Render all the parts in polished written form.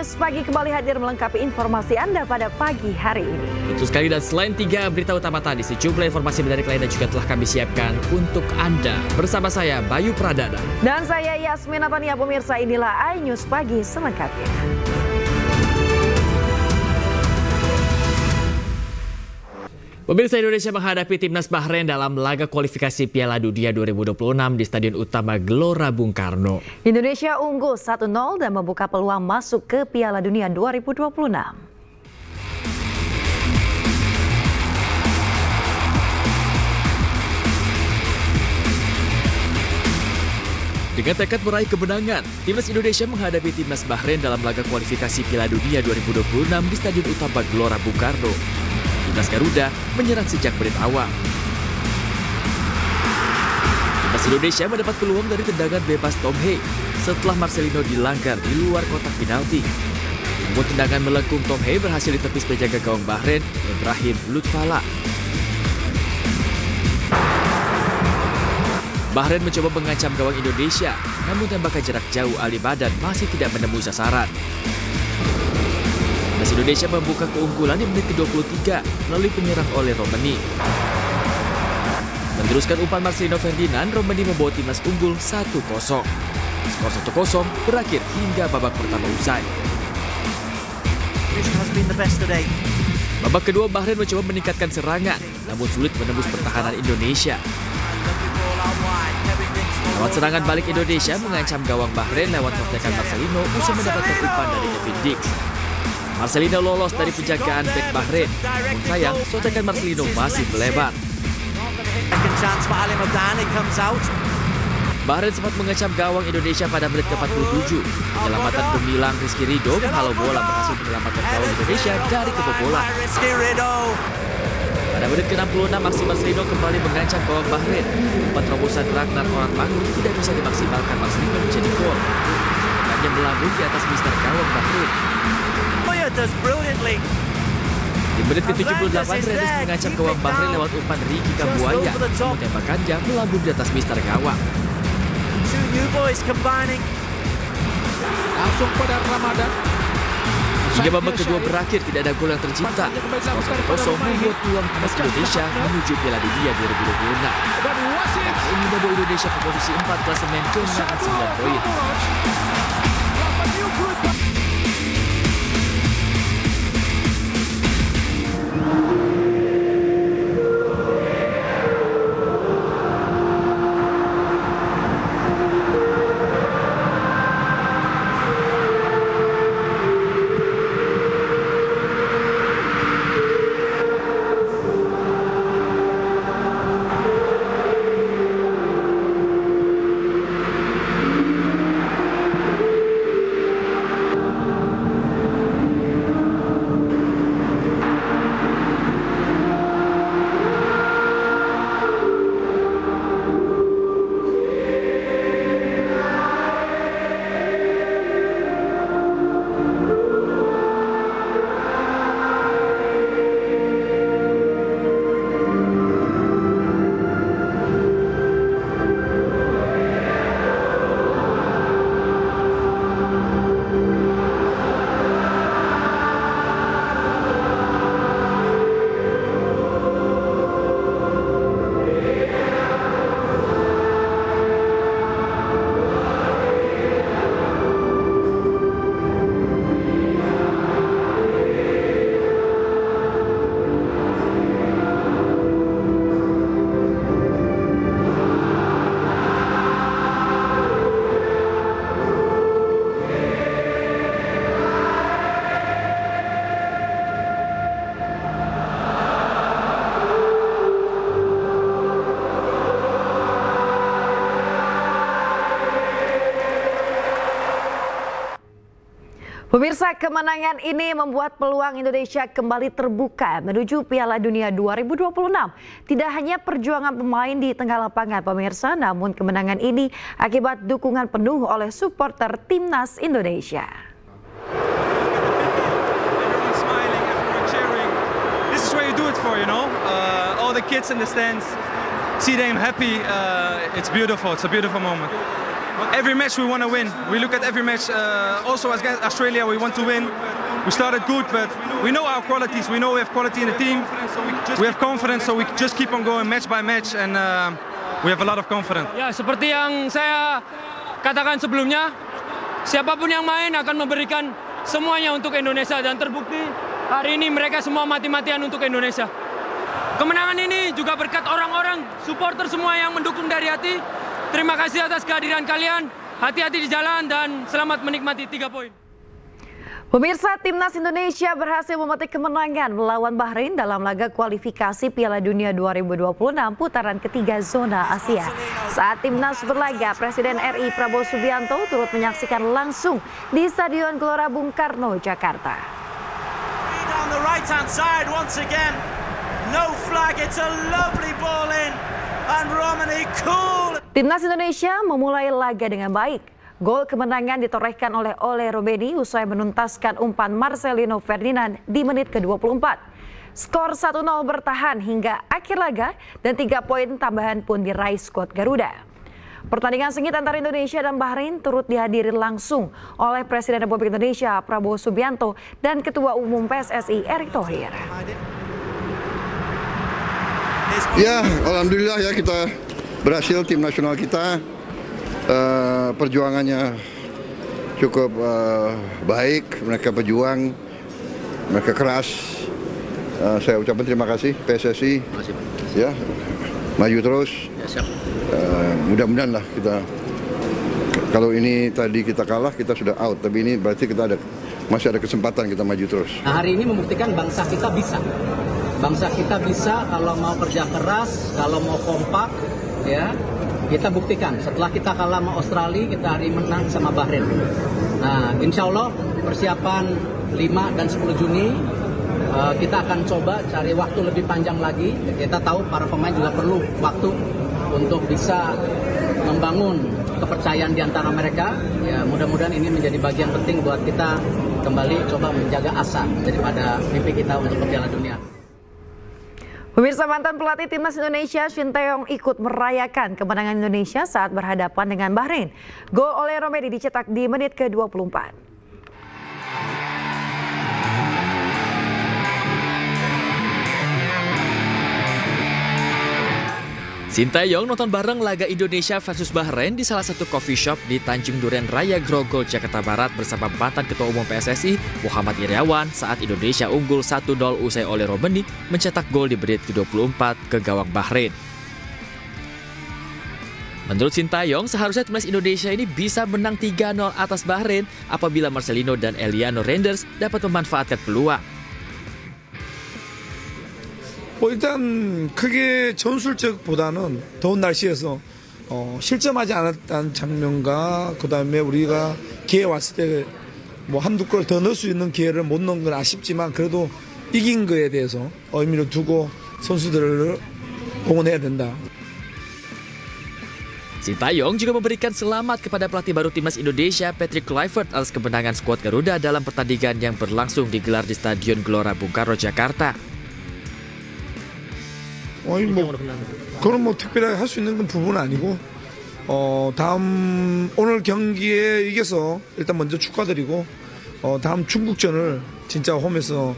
News Pagi kembali hadir melengkapi informasi Anda pada pagi hari ini. Betul sekali, dan selain 3 berita utama tadi, sejumlah informasi menarik lainnya juga telah kami siapkan untuk Anda. Bersama saya, Bayu Pradana. Dan saya, Yasmin Natania. Pemirsa, inilah iNews Pagi selengkapnya. Pemirsa, Indonesia menghadapi timnas Bahrain dalam laga kualifikasi Piala Dunia 2026 di Stadion Utama Gelora Bung Karno. Indonesia unggul 1-0 dan membuka peluang masuk ke Piala Dunia 2026. Dengan tekad meraih kemenangan, timnas Indonesia menghadapi timnas Bahrain dalam laga kualifikasi Piala Dunia 2026 di Stadion Utama Gelora Bung Karno. Timnas Garuda menyerang sejak menit awal. Timnas Indonesia mendapat peluang dari tendangan bebas Tom Hey setelah Marcelino dilanggar di luar kotak penalti. Namun tendangan melengkung Tom Hey berhasil ditepis penjaga gawang Bahrain, Ibrahim Lutfala. Bahrain mencoba mengancam gawang Indonesia, namun tembakan jarak jauh Ali Badan masih tidak menemui sasaran. Timnas Indonesia membuka keunggulan di menit ke-23 melalui penyerang oleh Romani. Meneruskan umpan Marcelino Ferdinand, Romani membawa timnas unggul 1-0. Skor 1-0 berakhir hingga babak pertama usai. Babak kedua, Bahrain mencoba meningkatkan serangan, namun sulit menembus pertahanan Indonesia. Lewat serangan balik, Indonesia mengancam gawang Bahrain lewat kontekan Marcelino usai mendapatkan umpan dari Kevin Dix. Marcelino lolos dari penjagaan bek Bahrain, namun sayang sotekan Marcelino masih melebar. Bahrain sempat mengancam gawang Indonesia pada menit ke-47. Penyelamatan gemilang Rizky Ridho menghalau bola berhasil menyelamatkan gawang Indonesia dari kebobolan. Pada menit ke-66, aksi Marcelino kembali mengancam gawang Bahrain. Umpan terobosan Ragnar Oratmangun tidak bisa dimaksimalkan Marcelino menjadi gol. Tendangannya melambung di atas mister gawang Bahrain. Di menit ke-78, Rennes mengancam gawang Bahrain lewat umpan Ricky Kambuaya. Namun tembakannya melambung di atas mister gawang. Langsung pada Ramadan. Hingga babak kedua berakhir, tidak ada gol yang tercipta. Skor 1-0 membuat peluang timnas Indonesia menuju Piala Dunia 2026. Dan ini membawa Indonesia ke posisi 4 klasemen dengan 9 poin. Pemirsa, kemenangan ini membuat peluang Indonesia kembali terbuka menuju Piala Dunia 2026. Tidak hanya perjuangan pemain di tengah lapangan, pemirsa, namun kemenangan ini akibat dukungan penuh oleh supporter timnas Indonesia. This is what you do it for, you know. All the kids in the stands, see them happy. It's beautiful. It's a beautiful moment. Every match we want to win. We look at every match. Also against Australia, we want to win. We started good, but we know our qualities. We know we have quality in the team. We have confidence, so we just keep on going match by match, and we have a lot of confidence. Ya, seperti yang saya katakan sebelumnya, siapapun yang main akan memberikan semuanya untuk Indonesia, dan terbukti hari ini mereka semua mati-matian untuk Indonesia. Kemenangan ini juga berkat orang-orang, supporter semua yang mendukung dari hati. Terima kasih atas kehadiran kalian. Hati-hati di jalan dan selamat menikmati 3 poin. Pemirsa, Timnas Indonesia berhasil memetik kemenangan melawan Bahrain dalam laga kualifikasi Piala Dunia 2026 putaran ketiga zona Asia. Saat Timnas berlaga, Presiden RI Prabowo Subianto turut menyaksikan langsung di Stadion Gelora Bung Karno, Jakarta. Down the right-hand side once again. No flag, it's a lovely ball in. And Romani cool. Timnas Indonesia memulai laga dengan baik. Gol kemenangan ditorehkan oleh Ole Romani usai menuntaskan umpan Marcelino Ferdinand di menit ke-24. Skor 1-0 bertahan hingga akhir laga dan 3 poin tambahan pun diraih skuad Garuda. Pertandingan sengit antara Indonesia dan Bahrain turut dihadiri langsung oleh Presiden Republik Indonesia Prabowo Subianto dan Ketua Umum PSSI Erick Thohir. Ya, alhamdulillah ya, kita berhasil, tim nasional kita perjuangannya cukup baik, mereka berjuang, mereka keras. Saya ucapkan terima kasih PSSI, ya, maju terus. Mudah-mudahan lah kita, kalau ini tadi kita kalah kita sudah out, tapi ini berarti kita masih ada kesempatan kita maju terus. Nah, hari ini membuktikan bangsa kita bisa. Bangsa kita bisa kalau mau kerja keras, kalau mau kompak, ya. Kita buktikan, setelah kita kalah sama Australia, kita hari menang sama Bahrain. Nah, insya Allah persiapan 5 dan 10 Juni, kita akan coba cari waktu lebih panjang lagi. Kita tahu para pemain juga perlu waktu untuk bisa membangun kepercayaan di antara mereka. Ya, mudah-mudahan ini menjadi bagian penting buat kita kembali coba menjaga asa daripada mimpi kita untuk Piala Dunia. Pemirsa, mantan pelatih Timnas Indonesia Shin Tae-yong ikut merayakan kemenangan Indonesia saat berhadapan dengan Bahrain. Gol Ole Romani dicetak di menit ke-24. Shin Tae-yong nonton bareng laga Indonesia versus Bahrain di salah satu coffee shop di Tanjung Duren Raya Grogol, Jakarta Barat bersama mantan Ketua Umum PSSI Muhammad Iryawan saat Indonesia unggul 1-0 usai Ole Romani mencetak gol di menit ke-24 ke gawang Bahrain. Menurut Shin Tae-yong, seharusnya timnas Indonesia ini bisa menang 3-0 atas Bahrain apabila Marcelino dan Eliano Reinders dapat memanfaatkan peluang. 일단 크게 전술적보다는 더운 날씨에서 실점하지 않았다는 장면과 그다음에 우리가 기회 왔을 때 뭐 한두 골 더 넣을 수 있는 기회를 못 넣은 건 아쉽지만 그래도 이긴 거에 대해서 의미를 두고 선수들을 응원해야 된다. Shin Tae-yong juga memberikan selamat kepada pelatih baru timnas Indonesia Patrick Kluivert atas kemenangan skuad Garuda dalam pertandingan yang berlangsung digelar di Stadion Gelora Bung Karno, Jakarta. 그건 뭐 특별하게 할 수 있는 건 부분은 아니고 다음 오늘 경기에 이겨서 일단 먼저 축하드리고 다음 중국전을 진짜 홈에서.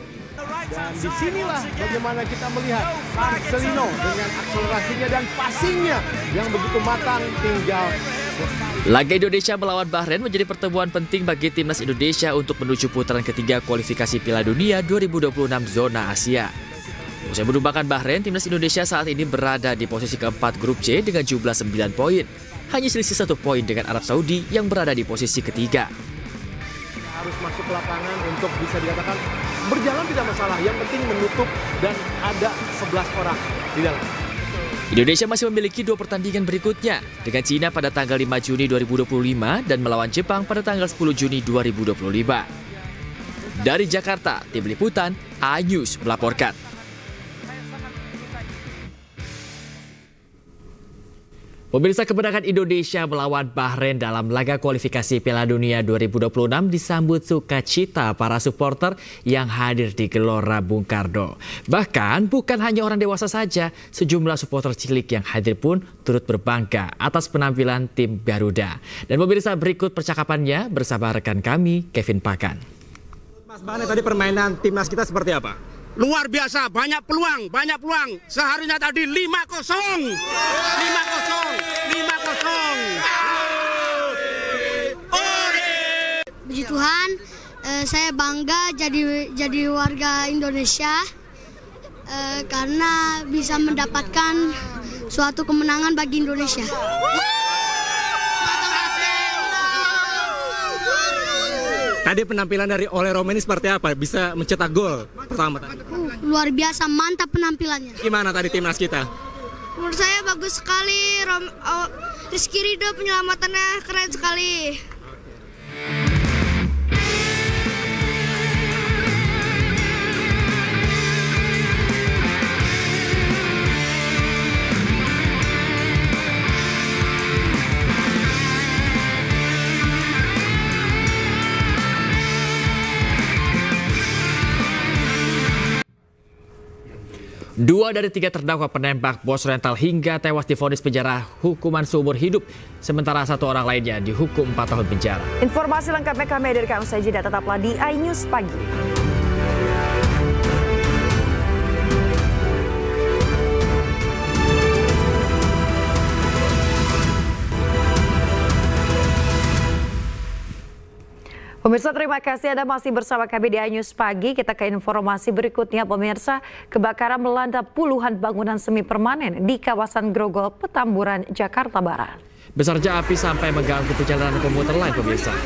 Dan disinilah bagaimana kita melihat Marcelino dengan akselerasinya dan passingnya yang begitu matang tinggal. Laga Indonesia melawan Bahrain menjadi pertemuan penting bagi timnas Indonesia untuk menuju putaran ketiga kualifikasi Piala Dunia 2026 zona Asia. Usai menumbangkan Bahrain, timnas Indonesia saat ini berada di posisi keempat grup C dengan jumlah 9 poin. Hanya selisih 1 poin dengan Arab Saudi yang berada di posisi ketiga. Harus masuk ke lapangan untuk bisa dikatakan berjalan tidak masalah. Yang penting menutup dan ada 11 orang di dalam. Indonesia masih memiliki 2 pertandingan berikutnya dengan Cina pada tanggal 5 Juni 2025 dan melawan Jepang pada tanggal 10 Juni 2025. Dari Jakarta, Tim Liputan iNews melaporkan. Pemirsa, kemenangan Indonesia melawan Bahrain dalam laga kualifikasi Piala Dunia 2026 disambut sukacita para supporter yang hadir di Gelora Bung Karno. Bahkan bukan hanya orang dewasa saja, sejumlah supporter cilik yang hadir pun turut berbangga atas penampilan tim Garuda. Dan pemirsa, berikut percakapannya bersama rekan kami, Kevin Pakan. Mas Bane, tadi permainan timnas kita seperti apa? Luar biasa, banyak peluang. Seharinya tadi 5-0. 5-0. Puji Tuhan, saya bangga jadi warga Indonesia karena bisa mendapatkan suatu kemenangan bagi Indonesia. Tadi penampilan dari Ole Romeni seperti apa? Bisa mencetak gol pertama tadi. Luar biasa, mantap penampilannya. Gimana tadi timnas kita? Menurut saya bagus sekali. Rizky Ridho penyelamatannya keren sekali. Dua dari tiga terdakwa penembak bos rental hingga tewas divonis penjara hukuman seumur hidup, sementara satu orang lainnya dihukum 4 tahun penjara. Informasi lengkapnya kami hadirkan usai jeda, tetaplah di iNews Pagi. Pemirsa, terima kasih Anda masih bersama kami di iNews Pagi. Kita ke informasi berikutnya, pemirsa. Kebakaran melanda puluhan bangunan semi permanen di kawasan Grogol, Petamburan, Jakarta Barat. Besarnya api sampai mengganggu perjalanan komuter lain, pemirsa.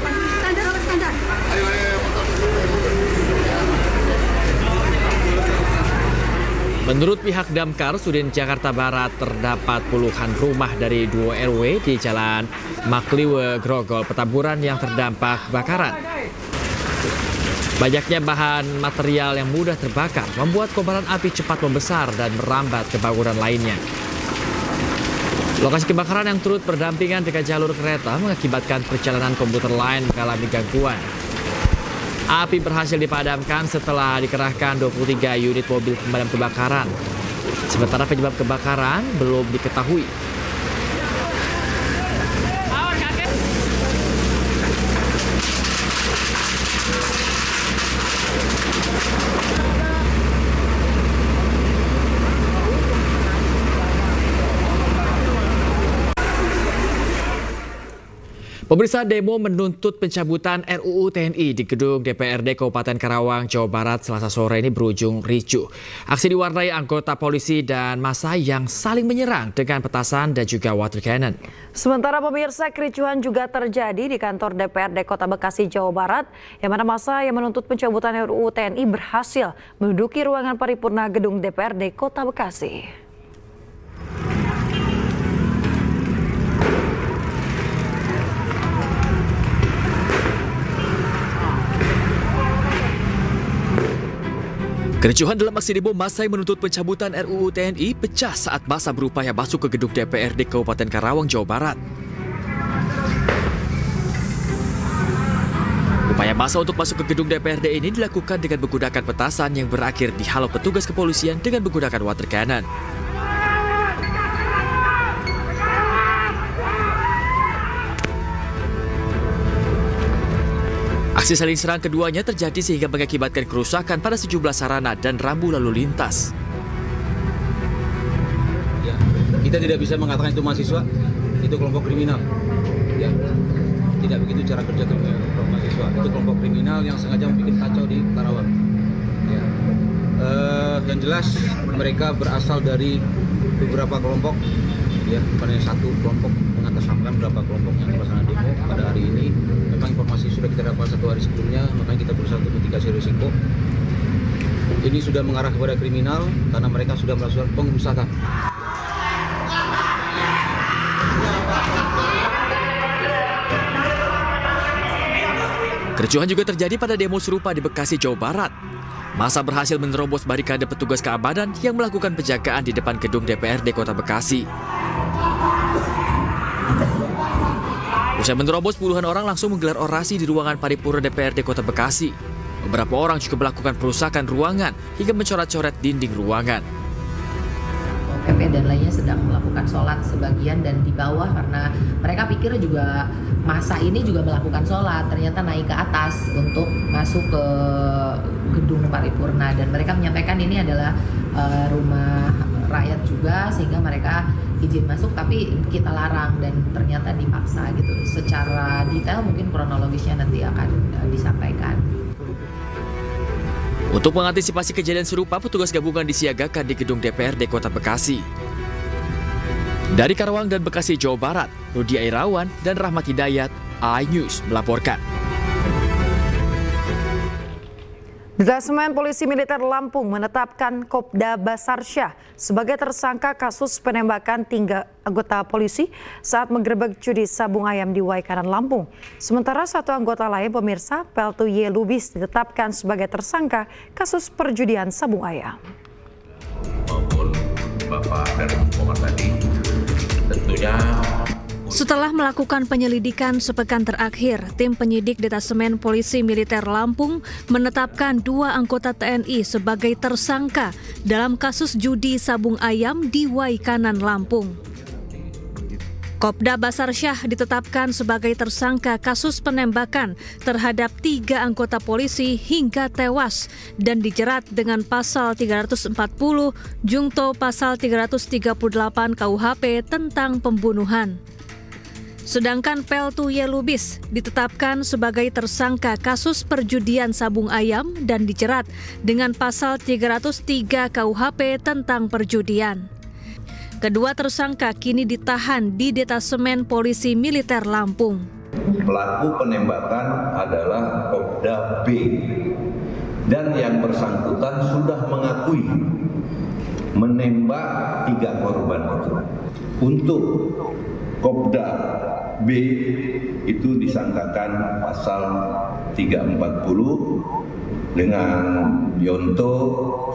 Menurut pihak Damkar Sudin Jakarta Barat, terdapat puluhan rumah dari 2 RW di Jalan Makliwe, Grogol, Petamburan yang terdampak kebakaran. Banyaknya bahan material yang mudah terbakar membuat kobaran api cepat membesar dan merambat ke bangunan lainnya. Lokasi kebakaran yang turut berdampingan dengan jalur kereta mengakibatkan perjalanan komuter lain mengalami gangguan. Api berhasil dipadamkan setelah dikerahkan 23 unit mobil pemadam kebakaran. Sementara penyebab kebakaran belum diketahui. Pemirsa, demo menuntut pencabutan RUU TNI di gedung DPRD Kabupaten Karawang, Jawa Barat Selasa sore ini berujung ricuh. Aksi diwarnai anggota polisi dan massa yang saling menyerang dengan petasan dan juga water cannon. Sementara pemirsa, kericuhan juga terjadi di kantor DPRD Kota Bekasi, Jawa Barat, yang mana massa yang menuntut pencabutan RUU TNI berhasil menduduki ruangan paripurna gedung DPRD Kota Bekasi. Kericuhan dalam aksi demo massa yang menuntut pencabutan RUU TNI pecah saat massa berupaya masuk ke gedung DPRD Kabupaten Karawang, Jawa Barat. Upaya massa untuk masuk ke gedung DPRD ini dilakukan dengan menggunakan petasan yang berakhir dihalau petugas kepolisian dengan menggunakan water cannon. Aksi saling serang keduanya terjadi sehingga mengakibatkan kerusakan pada sejumlah sarana dan rambu lalu lintas. Ya, kita tidak bisa mengatakan itu mahasiswa, itu kelompok kriminal. Ya, tidak begitu cara kerja kelompok mahasiswa. Itu kelompok kriminal yang sengaja membuat kacau di Karawang. Ya. Yang jelas mereka berasal dari beberapa kelompok. Ya, bukan hanya satu kelompok, mengatasnamakan beberapa kelompok yang melaksanakan demo pada hari ini. Memang informasi sudah kita dapat 1 hari sebelumnya, makanya kita berusaha untuk mitigasi risiko. Ini sudah mengarah kepada kriminal karena mereka sudah melakukan pengerusakan. Kericuhan juga terjadi pada demo serupa di Bekasi, Jawa Barat. Massa berhasil menerobos barikade petugas keamanan yang melakukan penjagaan di depan gedung DPRD Kota Bekasi. Usai menerobos, puluhan orang langsung menggelar orasi di ruangan paripurna DPRD Kota Bekasi. Beberapa orang juga melakukan perusakan ruangan hingga mencoret-coret dinding ruangan. PP dan lainnya sedang melakukan sholat sebagian dan di bawah karena mereka pikir juga masa ini juga melakukan sholat, ternyata naik ke atas untuk masuk ke gedung paripurna dan mereka menyampaikan ini adalah rumah rakyat juga sehingga mereka izin masuk tapi kita larang dan ternyata dipaksa gitu. Secara detail mungkin kronologisnya nanti akan disampaikan. Untuk mengantisipasi kejadian serupa, petugas gabungan disiagakan di gedung DPRD Kota Bekasi. Dari Karawang dan Bekasi, Jawa Barat, Rudi Airawan dan Rahmat Hidayat, iNews melaporkan. Detasemen Polisi Militer Lampung menetapkan Kopda Basarsyah sebagai tersangka kasus penembakan 3 anggota polisi saat menggerebek judi sabung ayam di Waikanan, Lampung. Sementara satu anggota lain, pemirsa, Peltu Y. Lubis, ditetapkan sebagai tersangka kasus perjudian sabung ayam. Maupun Bapak dan Bapak tadi, tentunya setelah melakukan penyelidikan sepekan terakhir, tim penyidik Detasemen Polisi Militer Lampung menetapkan 2 anggota TNI sebagai tersangka dalam kasus judi sabung ayam di Waikanan, Lampung. Kopda Basarsyah ditetapkan sebagai tersangka kasus penembakan terhadap 3 anggota polisi hingga tewas dan dijerat dengan pasal 340 Jungto pasal 338 KUHP tentang pembunuhan. Sedangkan Peltu Y. Lubis ditetapkan sebagai tersangka kasus perjudian sabung ayam dan dijerat dengan pasal 303 KUHP tentang perjudian. Kedua tersangka kini ditahan di Detasemen Polisi Militer Lampung. Pelaku penembakan adalah Kopda B dan yang bersangkutan sudah mengakui menembak 3 korban itu. Untuk Kopda B itu disangkakan pasal 340 dengan Yonto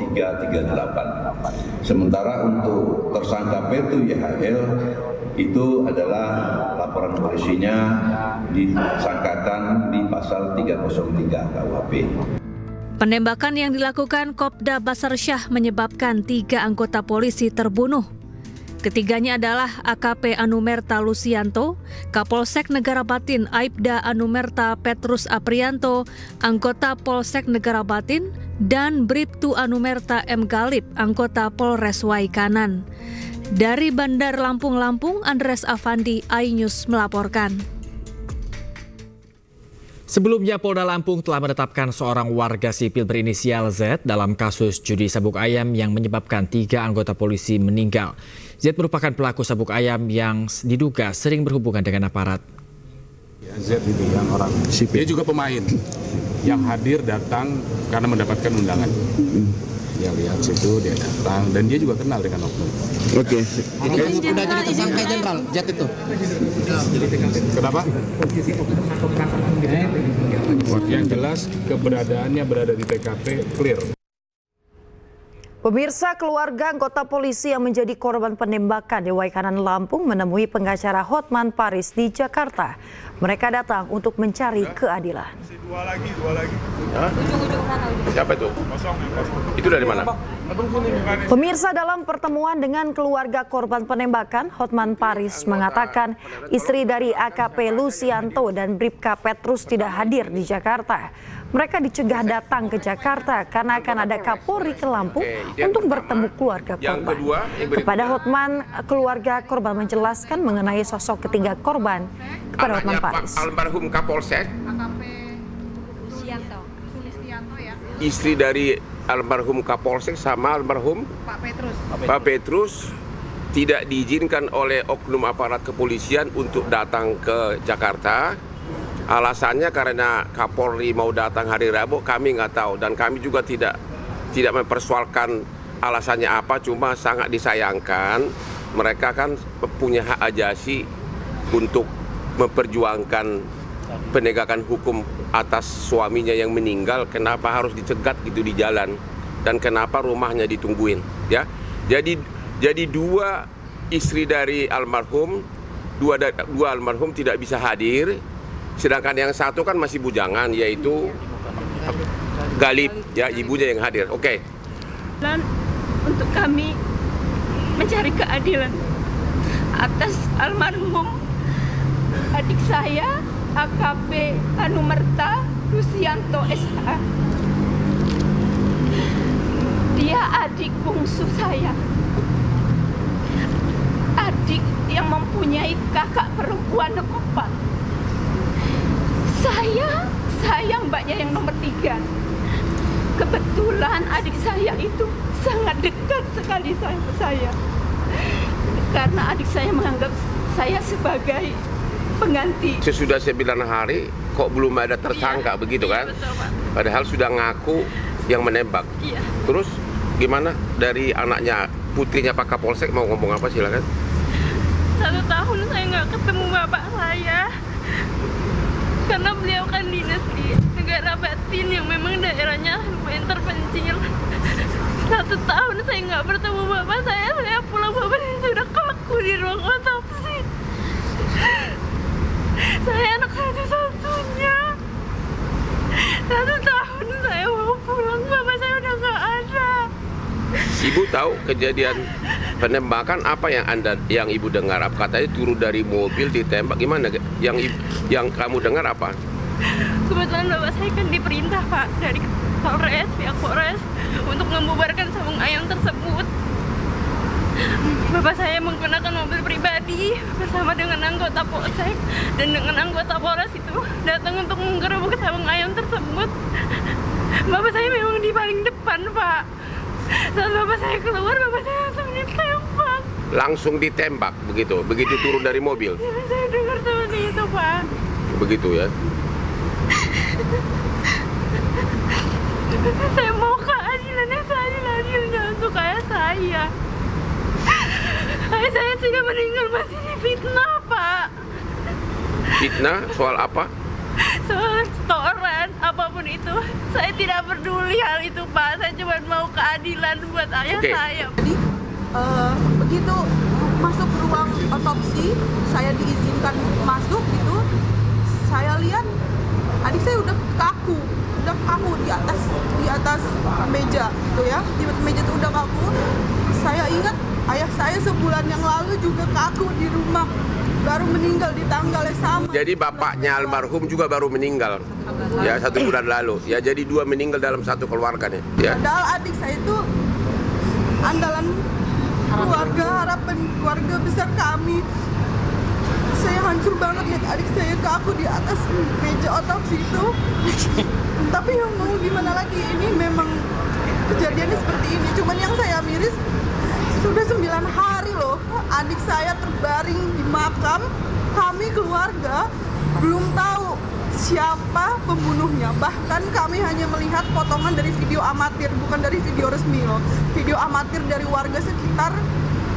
338. Sementara untuk tersangka Peltu YHL itu adalah laporan polisinya disangkakan di pasal 303 KUHP. Penembakan yang dilakukan Kopda Basarsyah menyebabkan 3 anggota polisi terbunuh. Ketiganya adalah AKP Anumerta Lusianto, Kapolsek Negara Batin Aibda Anumerta Petrus Aprianto, anggota Polsek Negara Batin, dan Bribtu Anumerta M. Galip, anggota Polres Waikanan. Dari Bandar Lampung, Andres Afandi, iNews melaporkan. Sebelumnya, Polda Lampung telah menetapkan seorang warga sipil berinisial Z dalam kasus judi sabuk ayam yang menyebabkan 3 anggota polisi meninggal. Z merupakan pelaku sabuk ayam yang diduga sering berhubungan dengan aparat. Z itu yang orang sipil. Dia juga pemain yang hadir datang karena mendapatkan undangan. Dia lihat situ, dia datang, dan dia juga kenal dengan oknum. Oke. Jadi sudah jadi tersangka jenderal, Z itu. Kenapa? Yang jelas keberadaannya berada di TKP clear. Pemirsa, keluarga anggota polisi yang menjadi korban penembakan di Waikanan, Lampung menemui pengacara Hotman Paris di Jakarta. Mereka datang untuk mencari keadilan. Dua lagi. Hah? Siapa itu? Itu dari mana? Pemirsa, dalam pertemuan dengan keluarga korban penembakan, Hotman Paris mengatakan istri dari AKP Lusianto dan Bribka Petrus tidak hadir di Jakarta. Mereka dicegah datang ke Jakarta karena akan ada Kapolri ke Lampung untuk bertemu keluarga korban. Kepada Hotman, keluarga korban menjelaskan mengenai sosok ketiga korban kepada Hotman Paris. Almarhum Kapolsek, Sulistianto ya. Istri dari almarhum Kapolsek sama almarhum Pak Petrus tidak diizinkan oleh oknum aparat kepolisian untuk datang ke Jakarta. Alasannya karena Kapolri mau datang hari Rabu, kami nggak tahu, dan kami juga tidak mempersoalkan alasannya apa, cuma sangat disayangkan mereka kan punya hak ajasi untuk memperjuangkan penegakan hukum atas suaminya yang meninggal. Kenapa harus dicegat gitu di jalan, dan kenapa rumahnya ditungguin, ya? Jadi 2 istri dari almarhum dua almarhum tidak bisa hadir, sedangkan yang satu kan masih bujangan, yaitu Galip, ya ibunya yang hadir. Oke. Dan untuk kami mencari keadilan atas almarhum adik saya AKP Anumerta Rusianto SH. Dia adik bungsu saya, adik yang mempunyai kakak perempuan 4. Saya mbaknya yang nomor 3. Kebetulan adik saya itu sangat dekat sekali sama saya, karena adik saya menganggap saya sebagai pengganti. Sesudah 9 hari kok belum ada tersangka, begitu kan? Betul, Pak. Padahal sudah ngaku yang menembak. Iya. Terus gimana dari anaknya, putrinya Pak Kapolsek mau ngomong apa, silakan? 1 tahun saya nggak ketemu bapak saya, karena beliau kan dinas di negara Batin yang memang daerahnya lumayan terpencil. 1 tahun saya nggak bertemu bapak saya pulang bapak saya sudah kaku di ruang otopsi. Saya anak satu-satunya. 1 tahun saya mau pulang, bapak saya udah nggak ada. Ibu tahu kejadian penembakan apa yang ibu dengar? Apa katanya turun dari mobil ditembak, gimana? Yang kamu dengar apa? Kebetulan bapak saya kan diperintah, Pak, dari Polres, pihak Polres untuk membubarkan sabung ayam tersebut. Bapak saya menggunakan mobil pribadi bersama dengan anggota Polsek dan dengan anggota Polres itu datang untuk menggerebek sabung ayam tersebut. Bapak saya memang di paling depan, Pak. Saat bapak saya keluar, bapak saya langsung ditembak. Langsung ditembak, begitu turun dari mobil? Ya, saya dengar seperti itu, Pak. Begitu ya? Saya mau keadilannya, seadil-adilnya untuk ayah saya. Ayah saya sudah meninggal, masih difitnah, Pak. Fitnah soal apa? Soal setoran, apapun itu. Saya tidak peduli hal itu, Pak. Saya cuma mau keadilan buat ayah saya. Jadi begitu masuk ruang otopsi, saya diizinkan masuk gitu. Saya lihat adik saya udah kaku di atas meja gitu ya. Di atas meja itu udah kaku. Saya ingat ayah saya sebulan yang lalu juga kaku di rumah, baru meninggal di tanggal yang sama. Jadi bapaknya almarhum juga baru meninggal, ya 1 bulan lalu. Ya jadi 2 meninggal dalam satu keluarga nih. Ya. Padahal adik saya itu andalan keluarga, harapan keluarga besar kami. Saya hancur banget lihat adik saya kaku di atas meja otopsi itu. Tapi yang mau gimana lagi, ini memang kejadiannya seperti ini. Cuman yang saya miris, sudah 9 hari loh adik saya terbaring di makam. Kami keluarga belum tahu siapa pembunuhnya. Bahkan kami hanya melihat potongan dari video amatir, bukan dari video resmi loh. Video amatir dari warga sekitar,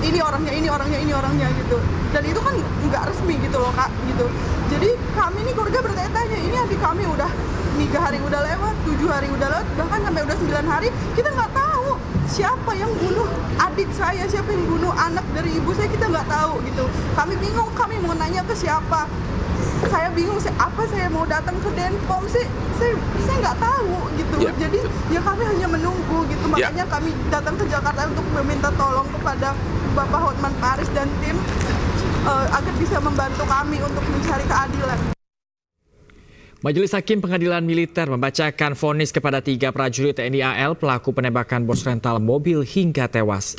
ini orangnya gitu. Dan itu kan nggak resmi gitu loh, Kak, gitu. Jadi kami nih keluarga bertanya-tanya, ini adik kami udah 3 hari udah lewat, 7 hari udah lewat, bahkan sampai udah 9 hari kita nggak tahu siapa yang bunuh adik saya, siapa yang bunuh anak dari ibu saya, kita nggak tahu gitu. Kami bingung, kami mau nanya ke siapa. Saya bingung, apa saya mau datang ke Denpom sih, saya nggak tahu gitu. Ya. Jadi ya kami hanya menunggu gitu. Makanya kami datang ke Jakarta untuk meminta tolong kepada Bapak Hotman Paris dan tim agar bisa membantu kami untuk mencari keadilan. Majelis Hakim Pengadilan Militer membacakan vonis kepada 3 prajurit TNI AL pelaku penembakan bos rental mobil hingga tewas.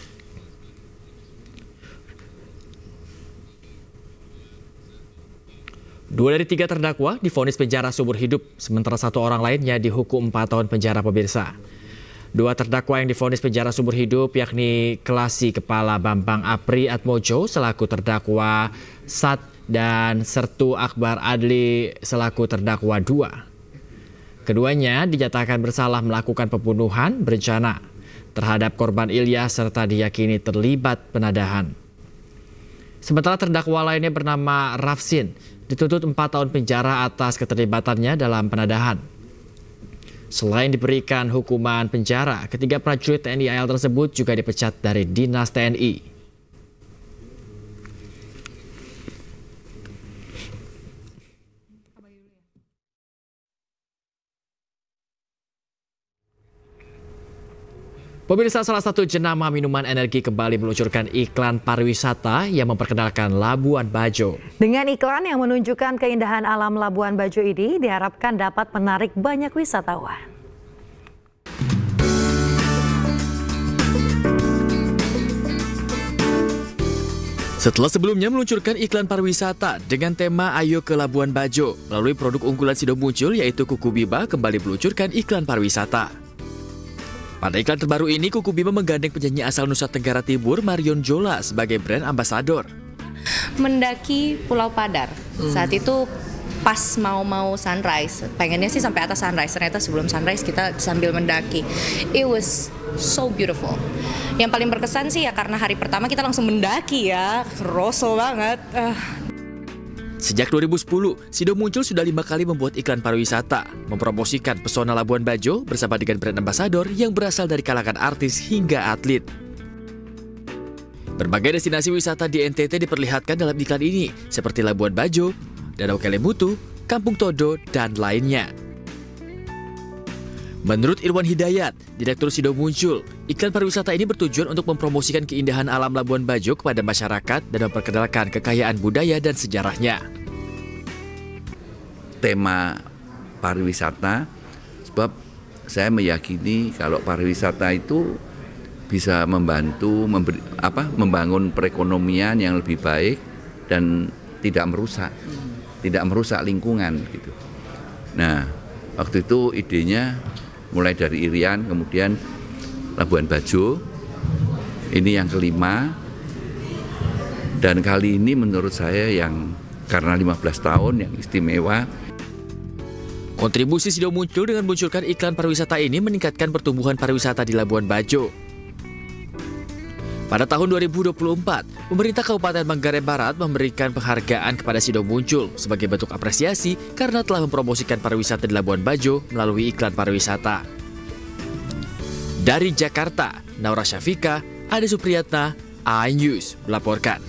Dua dari 3 terdakwa divonis penjara seumur hidup, sementara 1 orang lainnya dihukum 4 tahun penjara, pemirsa. 2 terdakwa yang divonis penjara seumur hidup yakni Kelasi Kepala Bambang Apri Atmojo selaku terdakwa 1 dan Sertu Akbar Adli selaku terdakwa 2. Keduanya dinyatakan bersalah melakukan pembunuhan berencana terhadap korban Ilyas serta diyakini terlibat penadahan. Sementara terdakwa lainnya bernama Rafsin dituntut 4 tahun penjara atas keterlibatannya dalam penadahan. Selain diberikan hukuman penjara, ketiga prajurit TNI AL tersebut juga dipecat dari Dinas TNI. Pemirsa, salah satu jenama minuman energi kembali meluncurkan iklan pariwisata yang memperkenalkan Labuan Bajo. Dengan iklan yang menunjukkan keindahan alam Labuan Bajo ini diharapkan dapat menarik banyak wisatawan. Setelah sebelumnya meluncurkan iklan pariwisata dengan tema Ayo ke Labuan Bajo, melalui produk unggulan Sido muncul yaitu Kuku Biba kembali meluncurkan iklan pariwisata. Pada iklan terbaru ini, Kuku Biba menggandeng penyanyi asal Nusa Tenggara Timur Marion Jola sebagai brand ambasador. Mendaki Pulau Padar, saat itu pas mau sunrise, pengennya sih sampai atas sunrise, ternyata sebelum sunrise kita sambil mendaki. It was so beautiful. Yang paling berkesan sih ya karena hari pertama kita langsung mendaki ya, roso banget. Sejak 2010, Sido muncul sudah 5 kali membuat iklan pariwisata, mempromosikan pesona Labuan Bajo bersama dengan brand ambasador yang berasal dari kalangan artis hingga atlet. Berbagai destinasi wisata di NTT diperlihatkan dalam iklan ini, seperti Labuan Bajo, Danau Kelimutu, Kampung Todo, dan lainnya. Menurut Irwan Hidayat, Direktur Sido muncul, iklan pariwisata ini bertujuan untuk mempromosikan keindahan alam Labuan Bajo kepada masyarakat dan memperkenalkan kekayaan budaya dan sejarahnya. Tema pariwisata, sebab saya meyakini kalau pariwisata itu bisa membantu membangun perekonomian yang lebih baik dan tidak merusak lingkungan gitu. Nah, waktu itu idenya mulai dari Irian, kemudian Labuan Bajo, ini yang kelima, dan kali ini menurut saya yang karena 15 tahun yang istimewa. Kontribusi Sido muncul dengan munculkan iklan pariwisata ini meningkatkan pertumbuhan pariwisata di Labuan Bajo. Pada tahun 2024, pemerintah Kabupaten Manggarai Barat memberikan penghargaan kepada Sido muncul sebagai bentuk apresiasi karena telah mempromosikan pariwisata di Labuan Bajo melalui iklan pariwisata. Dari Jakarta, Naura Syafika, Ade Supriyatna, iNews melaporkan.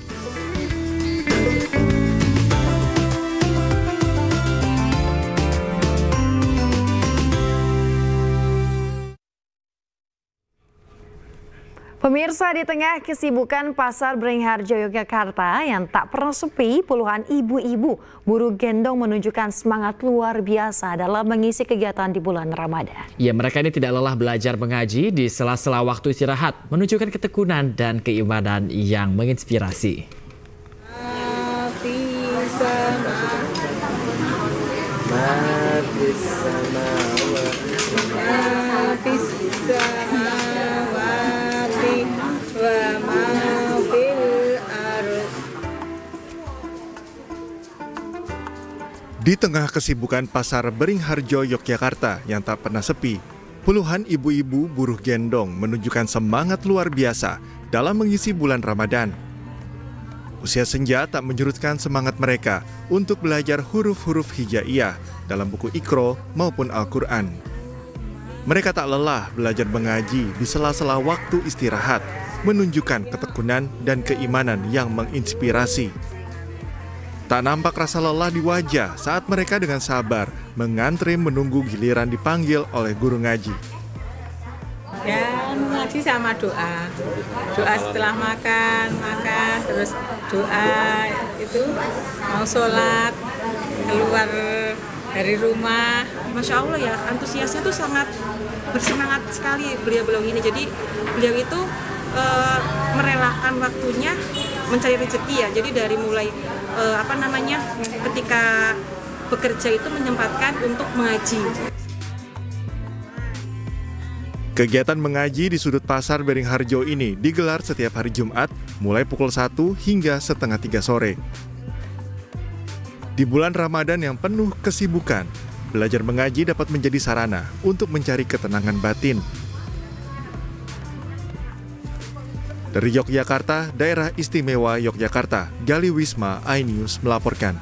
Pemirsa, di tengah kesibukan Pasar Beringharjo Yogyakarta yang tak pernah sepi, puluhan ibu-ibu buruh gendong menunjukkan semangat luar biasa dalam mengisi kegiatan di bulan Ramadan. Ya, mereka ini tidak lelah belajar mengaji di sela-sela waktu istirahat, menunjukkan ketekunan dan keimanan yang menginspirasi. Di tengah kesibukan Pasar Beringharjo Yogyakarta yang tak pernah sepi, puluhan ibu-ibu buruh gendong menunjukkan semangat luar biasa dalam mengisi bulan Ramadan. Usia senja tak menyurutkan semangat mereka untuk belajar huruf-huruf hijaiyah dalam buku Iqra maupun Al-Quran. Mereka tak lelah belajar mengaji di sela-sela waktu istirahat, menunjukkan ketekunan dan keimanan yang menginspirasi. Tak nampak rasa lelah di wajah saat mereka dengan sabar mengantre menunggu giliran dipanggil oleh guru ngaji. Ya, ngaji sama doa. Doa setelah makan, terus doa itu mau sholat, keluar dari rumah. Masya Allah ya, antusiasnya tuh sangat bersemangat sekali beliau-beliau ini. Jadi beliau itu merelakan waktunya mencari rezeki ya. Jadi dari mulai ketika bekerja itu menyempatkan untuk mengaji. Kegiatan mengaji di sudut Pasar Beringharjo ini digelar setiap hari Jumat mulai pukul 1 hingga setengah 3 sore. Di bulan Ramadan yang penuh kesibukan, belajar mengaji dapat menjadi sarana untuk mencari ketenangan batin. Dari Yogyakarta, Daerah Istimewa Yogyakarta, Gali Wisma, iNews melaporkan.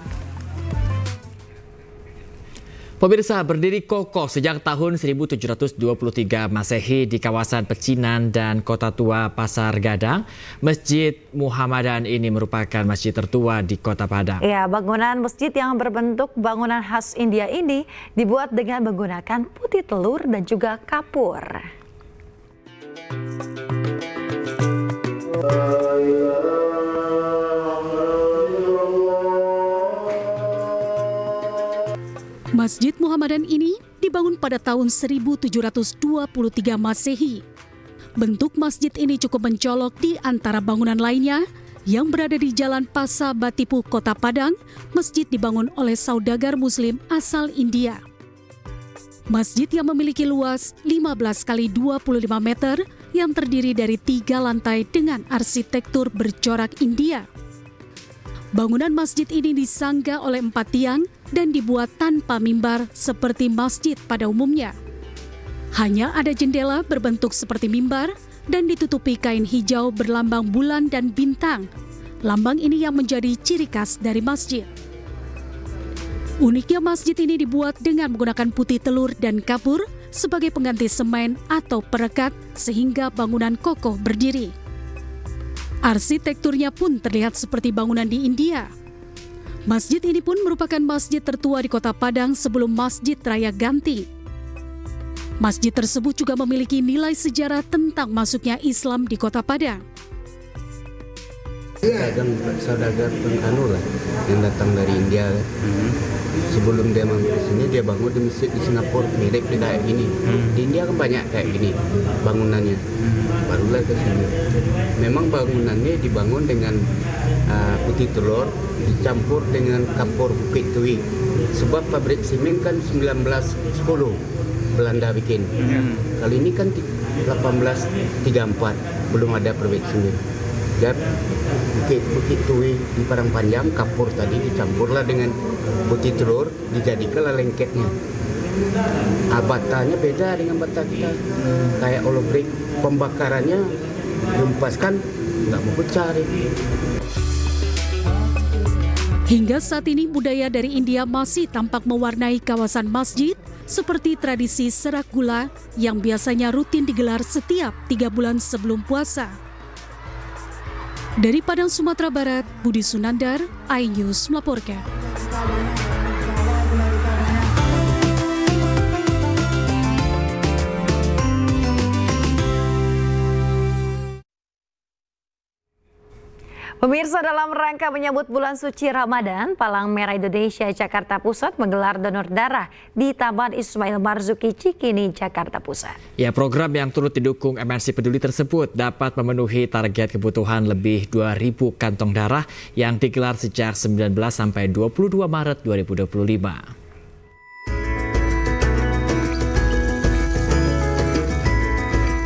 Pemirsa, berdiri kokoh sejak tahun 1723 Masehi di kawasan Pecinan dan Kota Tua Pasar Gadang, Masjid Muhammadan ini merupakan masjid tertua di Kota Padang. Ya, bangunan masjid yang berbentuk bangunan khas India ini dibuat dengan menggunakan putih telur dan juga kapur. Masjid Muhammadan ini dibangun pada tahun 1723 Masehi. Bentuk masjid ini cukup mencolok di antara bangunan lainnya yang berada di Jalan Pasa Batipu, Kota Padang. Masjid dibangun oleh saudagar Muslim asal India. Masjid yang memiliki luas 15 kali 25 meter yang terdiri dari 3 lantai dengan arsitektur bercorak India. Bangunan masjid ini disangga oleh 4 tiang dan dibuat tanpa mimbar seperti masjid pada umumnya. Hanya ada jendela berbentuk seperti mimbar dan ditutupi kain hijau berlambang bulan dan bintang. Lambang ini yang menjadi ciri khas dari masjid. Uniknya masjid ini dibuat dengan menggunakan putih telur dan kapur sebagai pengganti semen atau perekat sehingga bangunan kokoh berdiri. Arsitekturnya pun terlihat seperti bangunan di India. Masjid ini pun merupakan masjid tertua di Kota Padang sebelum Masjid Raya Ganti. Masjid tersebut juga memiliki nilai sejarah tentang masuknya Islam di Kota Padang. Saudagar penganu lah yang datang dari India. Sebelum dia masuk ke sini, dia bangun di masjid di Singapura mirip kayak gini. Di India kan banyak kayak gini bangunannya. Barulah ke sini. Memang bangunannya dibangun dengan putih telur dicampur dengan kapur Bukit Tui. Sebab pabrik semen kan 1910 Belanda bikin. Kali ini kan 1834 belum ada pabrik semen. Dan Bukit Tui di Padang Panjang, kapur tadi dicampurlah dengan putih telur, dijadikanlah lengketnya. Batanya beda dengan bata kita. Kayak olobrik, pembakarannya dihempaskan, nggak mau pecah. Hingga saat ini budaya dari India masih tampak mewarnai kawasan masjid, seperti tradisi serak gula yang biasanya rutin digelar setiap 3 bulan sebelum puasa. Dari Padang, Sumatera Barat, Budi Sunandar, iNews melaporkan. Pemirsa, dalam rangka menyambut bulan suci Ramadan, Palang Merah Indonesia Jakarta Pusat menggelar donor darah di Taman Ismail Marzuki Cikini, Jakarta Pusat. Ya, program yang turut didukung MNC Peduli tersebut dapat memenuhi target kebutuhan lebih 2.000 kantong darah yang digelar sejak 19 sampai 22 Maret 2025.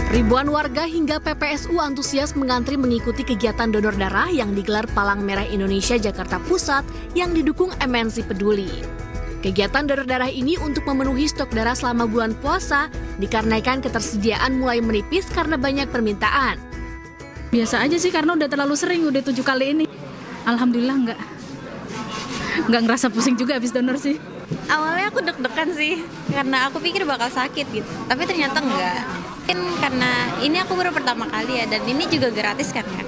Ribuan warga hingga PPSU antusias mengantri mengikuti kegiatan donor darah yang digelar Palang Merah Indonesia Jakarta Pusat yang didukung MNC Peduli. Kegiatan donor darah ini untuk memenuhi stok darah selama bulan puasa dikarenakan ketersediaan mulai menipis karena banyak permintaan. Biasa aja sih karena udah terlalu sering, udah 7 kali ini. Alhamdulillah nggak ngerasa pusing juga habis donor sih. Awalnya aku deg-degan sih karena aku pikir bakal sakit gitu, tapi ternyata enggak. Karena ini aku baru pertama kali ya, dan ini juga gratis kan ya.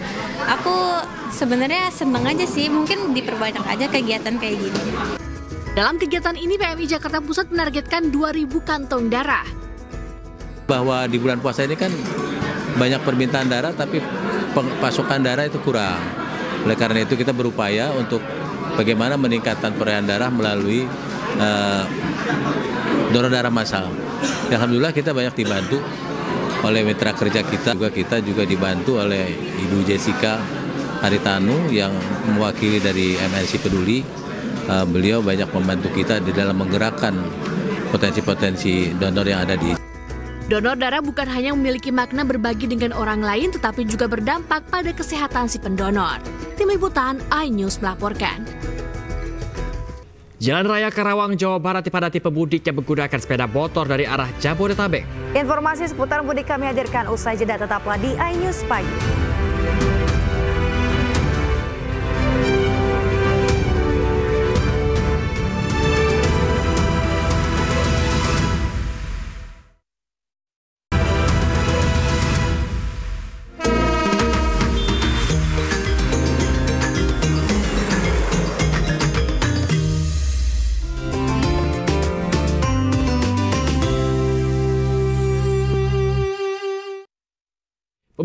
Aku sebenarnya seneng aja sih, mungkin diperbanyak aja kegiatan kayak gini. Dalam kegiatan ini PMI Jakarta Pusat menargetkan 2.000 kantong darah. Bahwa di bulan puasa ini kan banyak permintaan darah tapi pasokan darah itu kurang. Oleh karena itu kita berupaya untuk bagaimana meningkatkan perolehan darah melalui donor darah massal. Alhamdulillah kita banyak dibantu oleh mitra kerja kita juga dibantu oleh Ibu Jessica Haritanu yang mewakili dari MNC Peduli. Beliau banyak membantu kita di dalam menggerakkan potensi-potensi donor yang ada di. Donor darah bukan hanya memiliki makna berbagi dengan orang lain, tetapi juga berdampak pada kesehatan si pendonor. Tim Liputan iNews melaporkan. Jalan Raya Karawang, Jawa Barat dipadati pemudik yang menggunakan sepeda motor dari arah Jabodetabek. Informasi seputar mudik kami hadirkan usai jeda, tetaplah di iNews Pagi.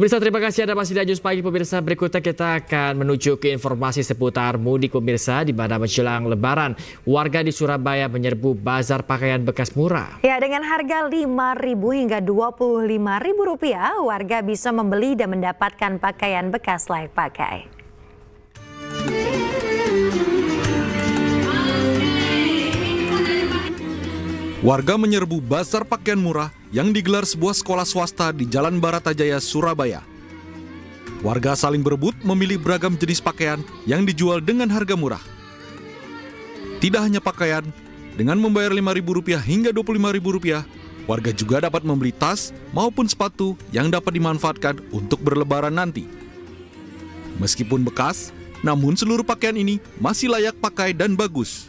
Pemirsa, terima kasih Anda masih di News Pagi. Pemirsa, berikutnya kita akan menuju ke informasi seputar mudik pemirsa, di mana menjelang Lebaran, warga di Surabaya menyerbu bazar pakaian bekas murah. Ya, dengan harga Rp5.000 hingga Rp25.000, warga bisa membeli dan mendapatkan pakaian bekas layak pakai. Warga menyerbu bazar pakaian murah yang digelar sebuah sekolah swasta di Jalan Baratajaya, Surabaya. Warga saling berebut memilih beragam jenis pakaian yang dijual dengan harga murah. Tidak hanya pakaian, dengan membayar Rp5.000 hingga Rp25.000, warga juga dapat membeli tas maupun sepatu yang dapat dimanfaatkan untuk berlebaran nanti. Meskipun bekas, namun seluruh pakaian ini masih layak pakai dan bagus.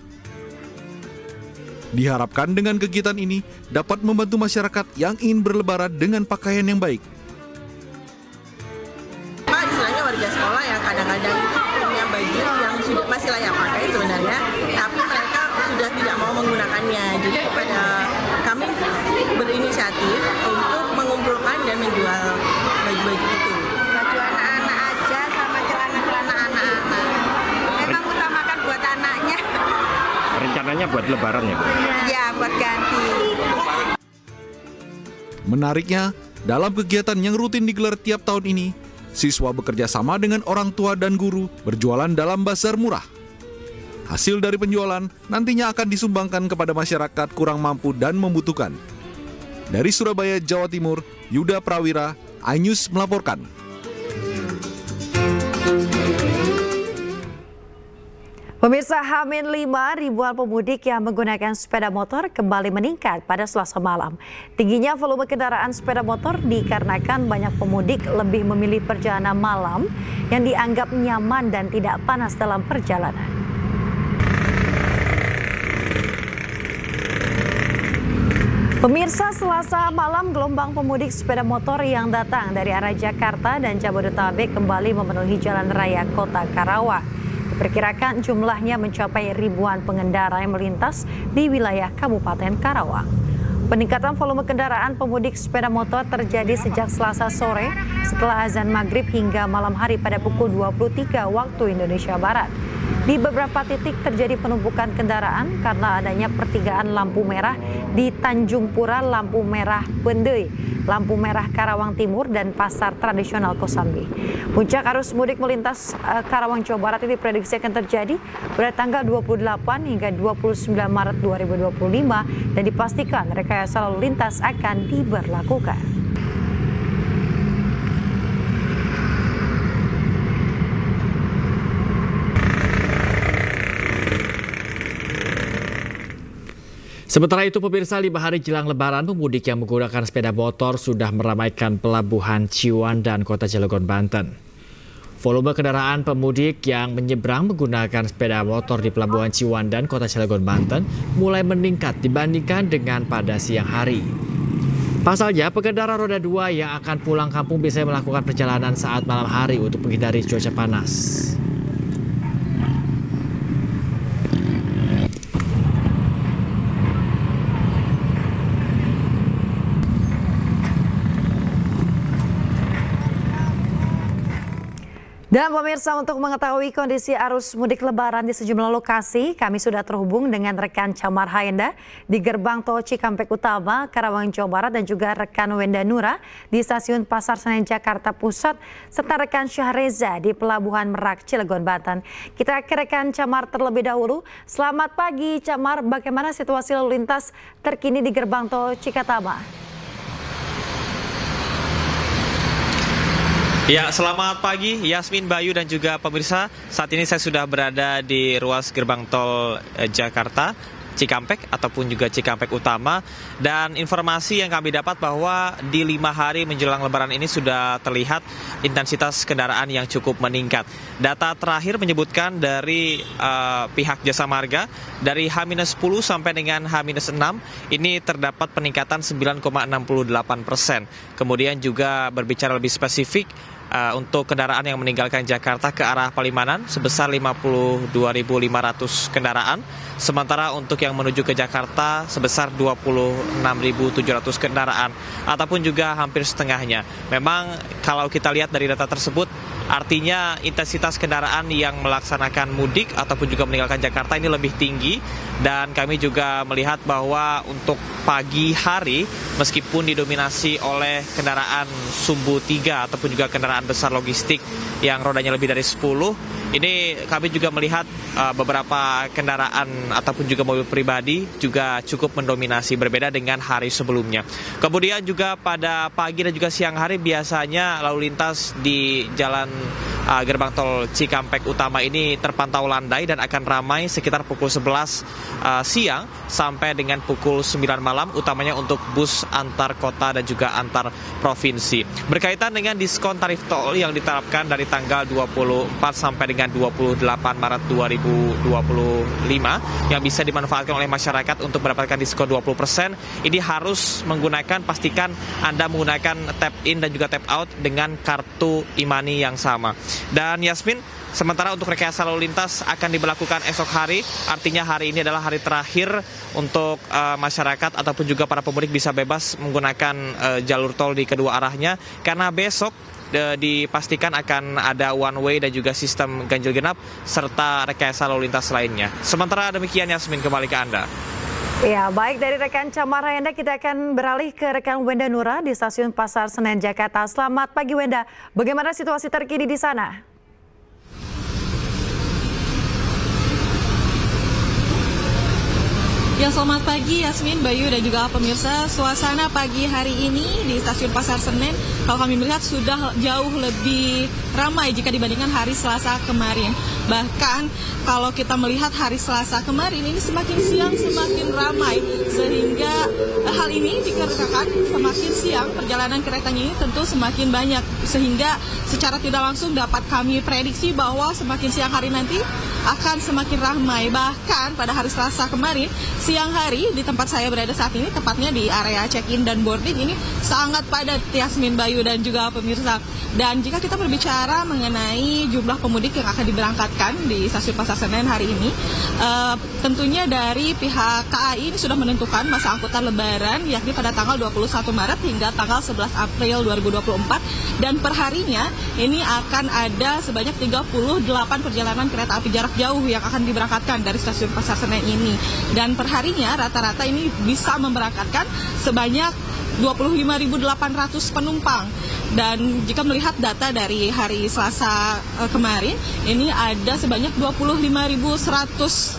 Diharapkan dengan kegiatan ini dapat membantu masyarakat yang ingin berlebaran dengan pakaian yang baik. Istilahnya warga sekolah yang kadang-kadang itu punya baju yang sudah masih layak pakai sebenarnya, tapi mereka sudah tidak mau menggunakannya. Jadi pada kami berinisiatif untuk mengumpulkan dan menjual baju-baju itu. Baju anak-anak aja sama celana-celana anak-anak. Memang utamakan buat anaknya. Rencananya buat lebaran ya, Bu? Ya, buat ganti. Menariknya, dalam kegiatan yang rutin digelar tiap tahun ini, siswa bekerja sama dengan orang tua dan guru berjualan dalam bazar murah. Hasil dari penjualan nantinya akan disumbangkan kepada masyarakat kurang mampu dan membutuhkan. Dari Surabaya, Jawa Timur, Yuda Prawira, iNews melaporkan. Pemirsa, H-5 ribuan pemudik yang menggunakan sepeda motor kembali meningkat pada Selasa malam. Tingginya volume kendaraan sepeda motor dikarenakan banyak pemudik lebih memilih perjalanan malam yang dianggap nyaman dan tidak panas dalam perjalanan. Pemirsa, Selasa malam gelombang pemudik sepeda motor yang datang dari arah Jakarta dan Jabodetabek kembali memenuhi jalan raya Kota Karawang. Diperkirakan jumlahnya mencapai ribuan pengendara yang melintas di wilayah Kabupaten Karawang. Peningkatan volume kendaraan pemudik sepeda motor terjadi sejak Selasa sore setelah azan maghrib hingga malam hari pada pukul 23 waktu Indonesia Barat. Di beberapa titik terjadi penumpukan kendaraan karena adanya pertigaan lampu merah di Tanjung Pura, lampu merah Bendei, lampu merah Karawang Timur, dan pasar tradisional Kosambi. Puncak arus mudik melintas Karawang, Jawa Barat ini diprediksi akan terjadi pada tanggal 28 hingga 29 Maret 2025 dan dipastikan rekayasa lalu lintas akan diberlakukan. Sementara itu, pemirsa, 5 hari jelang Lebaran, pemudik yang menggunakan sepeda motor sudah meramaikan pelabuhan Ciwandan, Kota Cilegon, Banten. Volume kendaraan pemudik yang menyeberang menggunakan sepeda motor di pelabuhan Ciwandan, Kota Cilegon, Banten mulai meningkat dibandingkan dengan pada siang hari. Pasalnya, pengendara roda 2 yang akan pulang kampung biasanya melakukan perjalanan saat malam hari untuk menghindari cuaca panas. Dan pemirsa, untuk mengetahui kondisi arus mudik Lebaran di sejumlah lokasi, kami sudah terhubung dengan rekan Camar Hayenda di Gerbang Tol Cikampek Utama, Karawang, Jawa Barat, dan juga rekan Wenda Nura di Stasiun Pasar Senen, Jakarta Pusat, serta rekan Syahreza di Pelabuhan Merak, Cilegon, Banten. Kita ke rekan Camar terlebih dahulu. Selamat pagi, Camar. Bagaimana situasi lalu lintas terkini di Gerbang Tol Cikatama? Ya, selamat pagi Yasmin, Bayu, dan juga pemirsa. Saat ini saya sudah berada di ruas gerbang tol Jakarta Cikampek ataupun juga Cikampek Utama, dan informasi yang kami dapat bahwa di 5 hari menjelang Lebaran ini sudah terlihat intensitas kendaraan yang cukup meningkat. Data terakhir menyebutkan dari pihak Jasa Marga dari H-10 sampai dengan H-6 ini terdapat peningkatan 9,68%. Kemudian juga berbicara lebih spesifik untuk kendaraan yang meninggalkan Jakarta ke arah Palimanan sebesar 52.500 kendaraan. Sementara untuk yang menuju ke Jakarta sebesar 26.700 kendaraan, ataupun juga hampir setengahnya. Memang kalau kita lihat dari data tersebut, artinya intensitas kendaraan yang melaksanakan mudik ataupun juga meninggalkan Jakarta ini lebih tinggi. Dan kami juga melihat bahwa untuk pagi hari, meskipun didominasi oleh kendaraan sumbu 3 ataupun juga kendaraan besar logistik yang rodanya lebih dari 10, ini kami juga melihat beberapa kendaraan ataupun juga mobil pribadi juga cukup mendominasi, berbeda dengan hari sebelumnya. Kemudian juga pada pagi dan juga siang hari biasanya lalu lintas di jalan gerbang tol Cikampek Utama ini terpantau landai dan akan ramai sekitar pukul 11 siang sampai dengan pukul 9 malam, utamanya untuk bus antar kota dan juga antar provinsi. Berkaitan dengan diskon tarif tol yang diterapkan dari tanggal 24 sampai dengan 28 Maret 2025 yang bisa dimanfaatkan oleh masyarakat untuk mendapatkan diskon 20%, ini harus pastikan Anda menggunakan tap in dan juga tap out dengan kartu e-money yang sama. Dan Yasmin, sementara untuk rekayasa lalu lintas akan diberlakukan esok hari, artinya hari ini adalah hari terakhir untuk masyarakat ataupun juga para pemudik bisa bebas menggunakan jalur tol di kedua arahnya, karena besok dipastikan akan ada one way dan juga sistem ganjil genap serta rekayasa lalu lintas lainnya. Sementara demikian, Yasmin, kembali ke Anda. Ya, baik, dari rekan Camara Henda kita akan beralih ke rekan Wenda Nura di Stasiun Pasar Senen, Jakarta. Selamat pagi, Wenda. Bagaimana situasi terkini di sana? Ya, selamat pagi Yasmin, Bayu, dan juga pemirsa. Suasana pagi hari ini di Stasiun Pasar Senen, kalau kami melihat sudah jauh lebih ramai jika dibandingkan hari Selasa kemarin. Bahkan kalau kita melihat hari Selasa kemarin ini semakin siang semakin ramai, sehingga hal ini dikarenakan semakin siang perjalanan keretanya ini tentu semakin banyak, sehingga secara tidak langsung dapat kami prediksi bahwa semakin siang hari nanti akan semakin ramai. Bahkan pada hari Selasa kemarin siang hari di tempat saya berada saat ini, tepatnya di area check-in dan boarding, ini sangat padat, Yasmin, Bayu, dan juga pemirsa. Dan jika kita berbicara mengenai jumlah pemudik yang akan diberangkatkan di Stasiun Pasar Senen hari ini, tentunya dari pihak KAI ini sudah menentukan masa angkutan lebaran, yakni pada tanggal 21 Maret hingga tanggal 11 April 2024. Dan perharinya ini akan ada sebanyak 38 perjalanan kereta api jarak jauh yang akan diberangkatkan dari Stasiun Pasar Senen ini. Dan perharinya rata-rata ini bisa memberangkatkan sebanyak 25.800 penumpang. Dan jika melihat data dari hari Selasa kemarin, ini ada sebanyak 25.100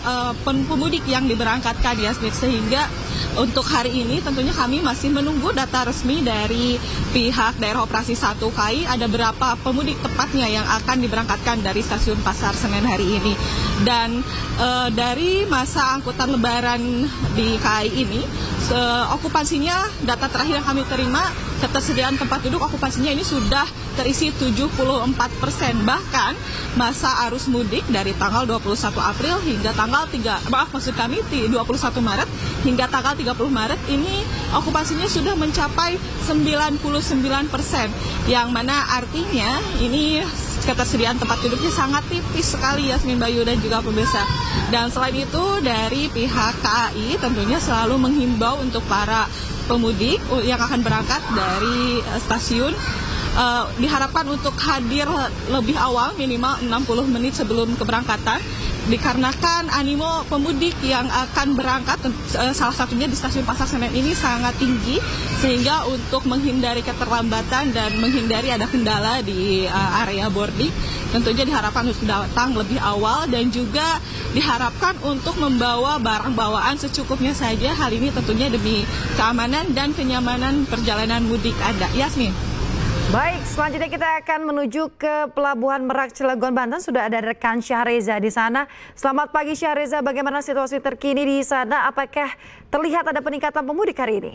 pemudik yang diberangkatkan, Yasmin. Sehingga untuk hari ini tentunya kami masih menunggu data resmi dari pihak daerah operasi 1 KAI, ada berapa pemudik tepatnya yang akan diberangkatkan dari Stasiun Pasar Senen hari ini. Dan dari masa angkutan lebaran di KAI ini, okupansinya, data terakhir yang kami terima, ketersediaan tempat duduk okupansinya ini sudah terisi 74%. Bahkan masa arus mudik dari tanggal 21 April hingga tanggal 21 Maret hingga tanggal 30 Maret ini okupansinya sudah mencapai 99%, yang mana artinya ini ketersediaan tempat duduknya sangat tipis sekali, Yasmin, Bayu, dan juga pemirsa. Dan selain itu dari pihak KAI tentunya selalu menghimbau untuk para pemudik yang akan berangkat dari stasiun diharapkan untuk hadir lebih awal, minimal 60 menit sebelum keberangkatan, dikarenakan animo pemudik yang akan berangkat salah satunya di Stasiun Pasar Senen ini sangat tinggi, sehingga untuk menghindari keterlambatan dan menghindari ada kendala di area boarding, tentunya diharapkan untuk datang lebih awal dan juga diharapkan untuk membawa barang bawaan secukupnya saja. Hal ini tentunya demi keamanan dan kenyamanan perjalanan mudik Anda. Yasmin. Baik, selanjutnya kita akan menuju ke Pelabuhan Merak, Cilegon, Banten. Sudah ada rekan Syahreza di sana. Selamat pagi, Syahreza. Bagaimana situasi terkini di sana? Apakah terlihat ada peningkatan pemudik hari ini?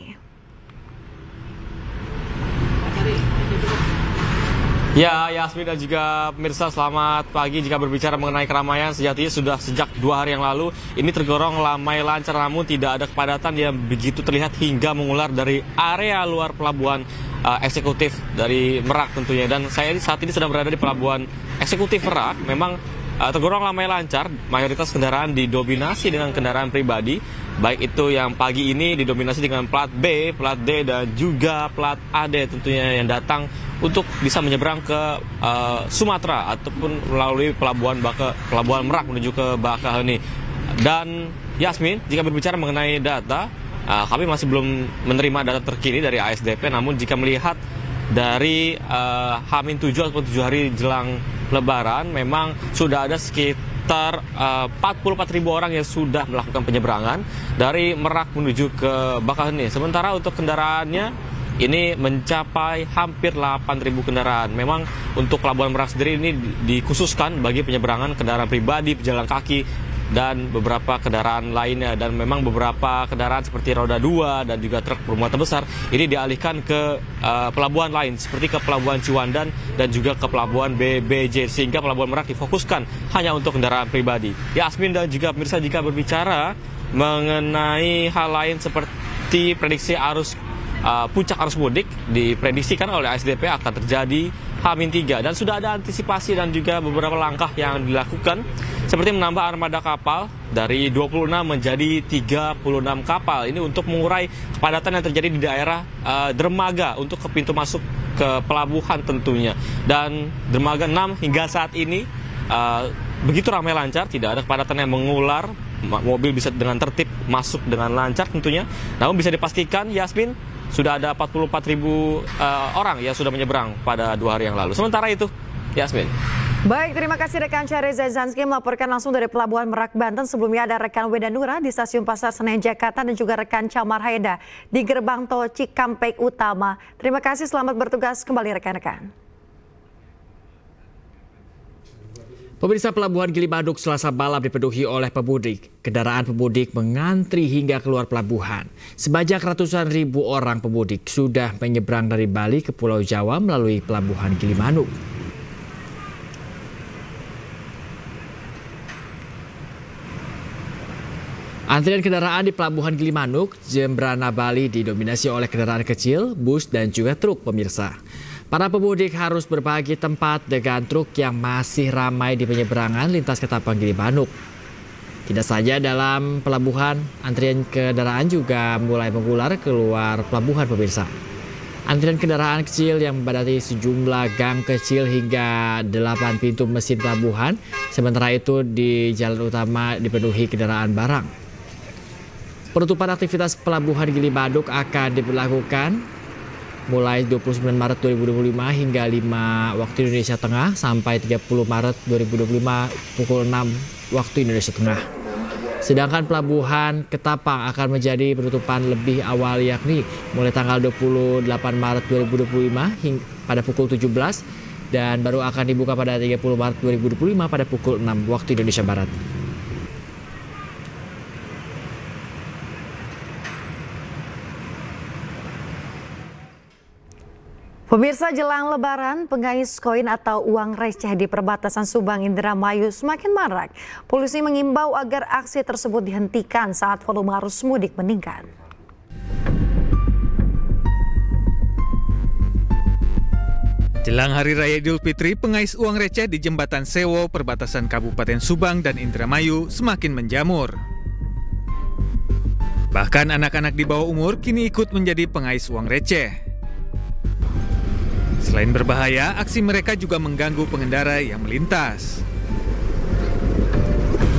Ya, Yasmin dan juga pemirsa, selamat pagi. Jika berbicara mengenai keramaian, sejatinya sudah sejak 2 hari yang lalu ini tergolong ramai lancar, namun tidak ada kepadatan yang begitu terlihat hingga mengular dari area luar pelabuhan eksekutif dari Merak tentunya. Dan saya saat ini sedang berada di pelabuhan eksekutif Merak. Memang tergolong ramai lancar, mayoritas kendaraan didominasi dengan kendaraan pribadi, baik itu yang pagi ini didominasi dengan plat B, plat D, dan juga plat AD tentunya yang datang untuk bisa menyeberang ke Sumatera ataupun melalui pelabuhan Merak menuju ke Bakaheni. Dan Yasmin, jika berbicara mengenai data, kami masih belum menerima data terkini dari ASDP, namun jika melihat dari H-7 atau 7 hari jelang Lebaran, memang sudah ada sekitar 44.000 orang yang sudah melakukan penyeberangan dari Merak menuju ke Bakaheni. Sementara untuk kendaraannya ini mencapai hampir 8.000 kendaraan. Memang untuk Pelabuhan Merak sendiri ini dikhususkan bagi penyeberangan kendaraan pribadi, pejalan kaki, dan beberapa kendaraan lainnya. Dan memang beberapa kendaraan seperti roda 2 dan juga truk bermuatan besar ini dialihkan ke pelabuhan lain seperti ke Pelabuhan Ciwandan dan juga ke Pelabuhan BBJ, sehingga Pelabuhan Merak difokuskan hanya untuk kendaraan pribadi. Yasmin dan juga pemirsa, jika berbicara mengenai hal lain seperti prediksi puncak arus mudik, diprediksikan oleh ASDP akan terjadi H-3, dan sudah ada antisipasi dan juga beberapa langkah yang dilakukan seperti menambah armada kapal dari 26 menjadi 36 kapal. Ini untuk mengurai kepadatan yang terjadi di daerah dermaga untuk ke pintu masuk ke pelabuhan tentunya. Dan dermaga 6 hingga saat ini begitu ramai lancar, tidak ada kepadatan yang mengular, mobil bisa dengan tertib masuk dengan lancar tentunya. Namun bisa dipastikan, Yasmin, sudah ada 44.000 orang yang sudah menyeberang pada 2 hari yang lalu. Sementara itu, Yasmin. Baik, terima kasih rekan Reza Zanski melaporkan langsung dari Pelabuhan Merak, Banten. Sebelumnya ada rekan Weda Nura di Stasiun Pasar Senen, Jakarta, dan juga rekan Camar Haida di Gerbang Tol Cikampek Utama. Terima kasih, selamat bertugas kembali rekan-rekan. Pemirsa, Pelabuhan Gilimanuk Selasa malam dipenuhi oleh pemudik. Kendaraan pemudik mengantri hingga keluar pelabuhan. Sebanyak ratusan ribu orang pemudik sudah menyeberang dari Bali ke Pulau Jawa melalui Pelabuhan Gilimanuk. Antrian kendaraan di Pelabuhan Gilimanuk, Jembrana, Bali didominasi oleh kendaraan kecil, bus, dan juga truk, pemirsa. Para pemudik harus berbagi tempat dengan truk yang masih ramai di penyeberangan lintas Ketapang Gilimanuk. Tidak saja dalam pelabuhan, antrian kendaraan juga mulai mengular keluar pelabuhan, pemirsa. Antrian kendaraan kecil yang membadati sejumlah gang kecil hingga 8 pintu mesin pelabuhan, sementara itu di jalan utama dipenuhi kendaraan barang. Penutupan aktivitas Pelabuhan Gilimanuk akan diberlakukan mulai 29 Maret 2025 hingga 5 waktu Indonesia Tengah sampai 30 Maret 2025 pukul 6 waktu Indonesia Tengah. Sedangkan Pelabuhan Ketapang akan menjadi penutupan lebih awal, yakni mulai tanggal 28 Maret 2025 hingga pada pukul 17 dan baru akan dibuka pada 30 Maret 2025 pada pukul 6 waktu Indonesia Barat. Pemirsa, jelang Lebaran, pengais koin atau uang receh di perbatasan Subang Indramayu semakin marak. Polisi mengimbau agar aksi tersebut dihentikan saat volume arus mudik meningkat. Jelang Hari Raya Idul Fitri, pengais uang receh di Jembatan Sewo, perbatasan Kabupaten Subang dan Indramayu semakin menjamur. Bahkan anak-anak di bawah umur kini ikut menjadi pengais uang receh. Selain berbahaya, aksi mereka juga mengganggu pengendara yang melintas.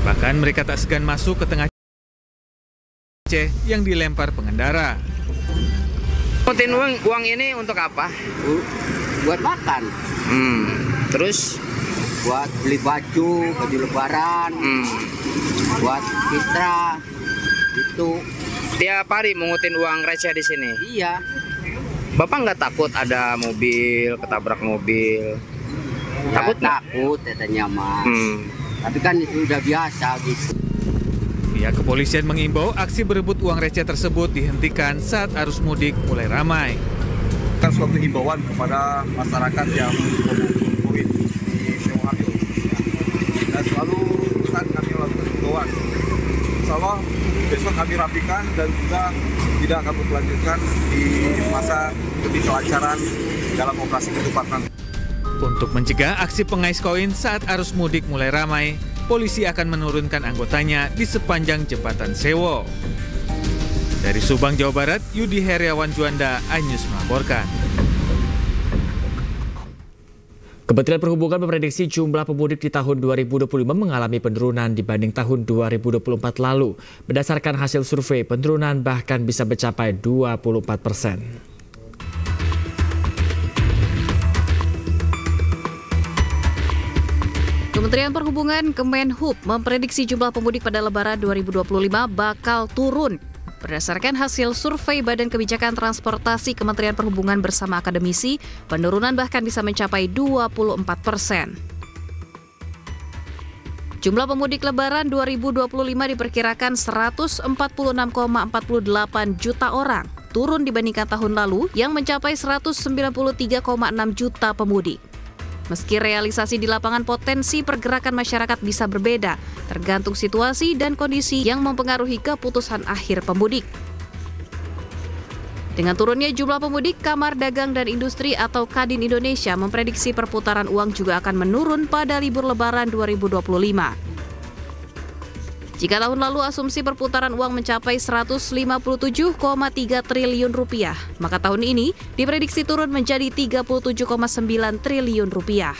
Bahkan mereka tak segan masuk ke tengah receh yang dilempar pengendara. Ngutin uang ini untuk apa? Buat makan. Terus? Buat beli baju lebaran. Buat fitra. Itu. Tiap hari mengutin uang receh di sini? Iya. Bapak nggak takut ada mobil, ketabrak mobil? Takut katanya Mas. Tapi kan itu udah biasa gitu. Pihak kepolisian mengimbau aksi berebut uang receh tersebut dihentikan saat arus mudik mulai ramai. Suatu himbauan kepada masyarakat yang mengumpulkan koin di Sewo Harjo. Dan selalu pesan kami lakukan himbauan. Insya Allah besok kami rapikan dan juga tidak tidak akan berlanjutkan di masa demi kelancaran dalam operasi ketupat nanti. Untuk mencegah aksi pengais koin saat arus mudik mulai ramai, polisi akan menurunkan anggotanya di sepanjang jembatan Sewo. Dari Subang, Jawa Barat, Yudi Heriawan Juanda, iNews melaporkan. Kementerian Perhubungan memprediksi jumlah pemudik di tahun 2025 mengalami penurunan dibanding tahun 2024 lalu. Berdasarkan hasil survei, penurunan bahkan bisa mencapai 24%. Kementerian Perhubungan Kemenhub memprediksi jumlah pemudik pada Lebaran 2025 bakal turun. Berdasarkan hasil survei Badan Kebijakan Transportasi Kementerian Perhubungan bersama akademisi, penurunan bahkan bisa mencapai 24%. Jumlah pemudik Lebaran 2025 diperkirakan 146,48 juta orang, turun dibandingkan tahun lalu yang mencapai 193,6 juta pemudik. Meski realisasi di lapangan potensi pergerakan masyarakat bisa berbeda, tergantung situasi dan kondisi yang mempengaruhi keputusan akhir pemudik. Dengan turunnya jumlah pemudik, Kamar Dagang dan Industri atau Kadin Indonesia memprediksi perputaran uang juga akan menurun pada libur Lebaran 2025. Jika tahun lalu asumsi perputaran uang mencapai 157,3 triliun rupiah, maka tahun ini diprediksi turun menjadi 37,9 triliun rupiah.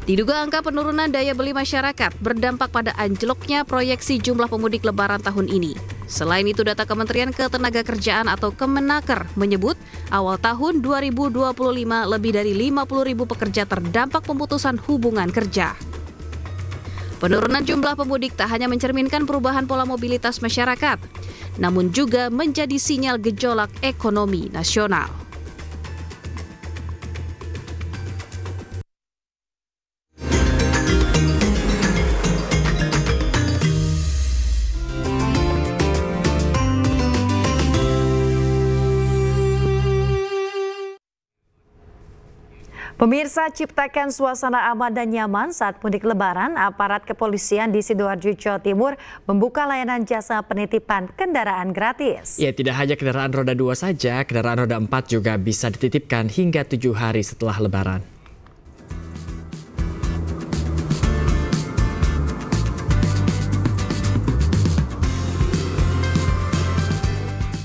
Diduga angka penurunan daya beli masyarakat berdampak pada anjloknya proyeksi jumlah pemudik Lebaran tahun ini. Selain itu, data Kementerian Ketenagakerjaan atau Kemenaker menyebut awal tahun 2025 lebih dari 50.000 pekerja terdampak pemutusan hubungan kerja. Penurunan jumlah pemudik tak hanya mencerminkan perubahan pola mobilitas masyarakat, namun juga menjadi sinyal gejolak ekonomi nasional. Pemirsa, ciptakan suasana aman dan nyaman saat mudik Lebaran. Aparat kepolisian di Sidoarjo, Jawa Timur membuka layanan jasa penitipan kendaraan gratis. Ya, tidak hanya kendaraan roda 2 saja, kendaraan roda 4 juga bisa dititipkan hingga 7 hari setelah Lebaran.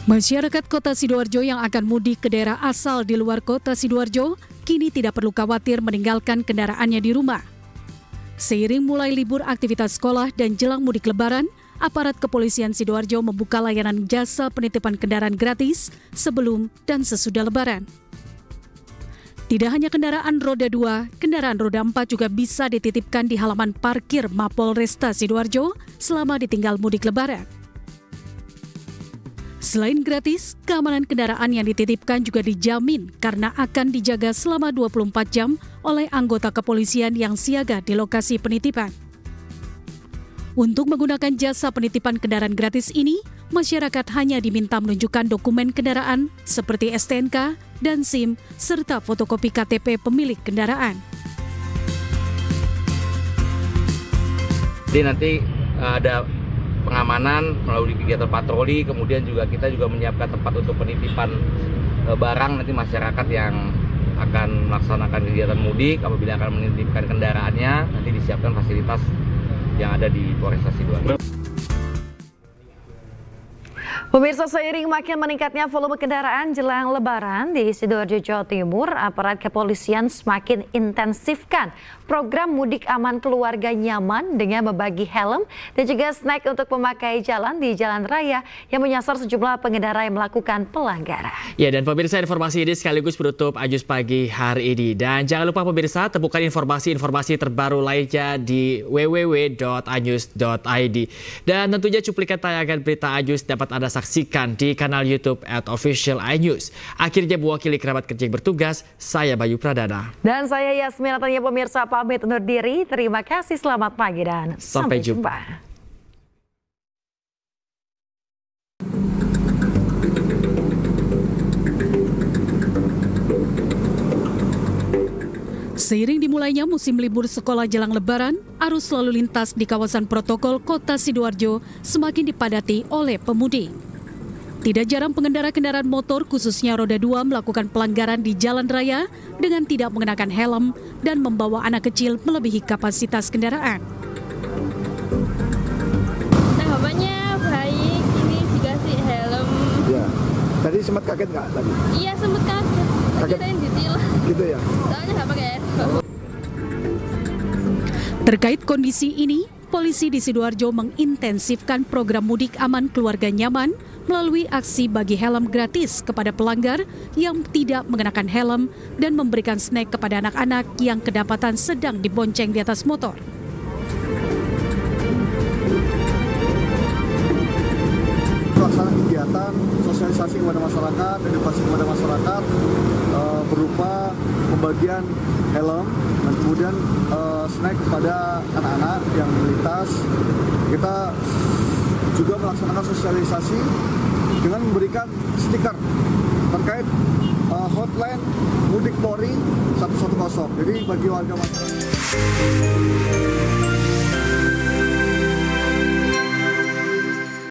Masyarakat Kota Sidoarjo yang akan mudik ke daerah asal di luar Kota Sidoarjo kini tidak perlu khawatir meninggalkan kendaraannya di rumah. Seiring mulai libur aktivitas sekolah dan jelang mudik Lebaran, aparat kepolisian Sidoarjo membuka layanan jasa penitipan kendaraan gratis sebelum dan sesudah Lebaran. Tidak hanya kendaraan roda 2, kendaraan roda 4 juga bisa dititipkan di halaman parkir Mapolresta Sidoarjo selama ditinggal mudik Lebaran. Selain gratis, keamanan kendaraan yang dititipkan juga dijamin karena akan dijaga selama 24 jam oleh anggota kepolisian yang siaga di lokasi penitipan. Untuk menggunakan jasa penitipan kendaraan gratis ini, masyarakat hanya diminta menunjukkan dokumen kendaraan seperti STNK dan SIM serta fotokopi KTP pemilik kendaraan. Jadi nanti ada pengamanan melalui kegiatan patroli, kemudian kita juga menyiapkan tempat untuk penitipan barang nanti masyarakat yang akan melaksanakan kegiatan mudik apabila akan menitipkan kendaraannya, nanti disiapkan fasilitas yang ada di Polresta Sidoarjo. Pemirsa, seiring makin meningkatnya volume kendaraan jelang Lebaran di Sidoarjo, Jawa Timur, aparat kepolisian semakin intensifkan program mudik aman keluarga nyaman dengan membagi helm dan juga snack untuk pemakai jalan di jalan raya yang menyasar sejumlah pengendara yang melakukan pelanggaran. Ya, dan pemirsa, informasi ini sekaligus menutup iNews pagi hari ini. Dan jangan lupa pemirsa, temukan informasi-informasi terbaru lainnya di www.inews.id. Dan tentunya cuplikan tayangan berita iNews dapat Anda saksikan di kanal YouTube @official iNews. Akhirnya mewakili kerabat kerja yang bertugas, saya Bayu Pradana. Dan saya Yasmin Natania, pemirsa pamit undur diri. Terima kasih, selamat pagi dan sampai jumpa. Seiring dimulainya musim libur sekolah jelang Lebaran, arus lalu lintas di kawasan protokol Kota Sidoarjo semakin dipadati oleh pemudik. Tidak jarang pengendara kendaraan motor khususnya roda 2 melakukan pelanggaran di jalan raya dengan tidak mengenakan helm dan membawa anak kecil melebihi kapasitas kendaraan. Tanggapannya baik, ini dikasih helm. Ya, tadi sempat kaget nggak tadi? Iya, sempat kaget. Kirain ditilang. Gitu ya? Soalnya nggak pakai helm. Terkait kondisi ini, polisi di Sidoarjo mengintensifkan program mudik aman keluarga nyaman melalui aksi bagi helm gratis kepada pelanggar yang tidak mengenakan helm dan memberikan snack kepada anak-anak yang kedapatan sedang dibonceng di atas motor. Pelaksanaan kegiatan sosialisasi kepada masyarakat, edukasi kepada masyarakat berupa pembagian helm dan kemudian snack kepada anak-anak yang melintas. Kita juga melaksanakan sosialisasi dengan memberikan stiker terkait hotline Mudik Polri 110. Jadi bagi warga masyarakat.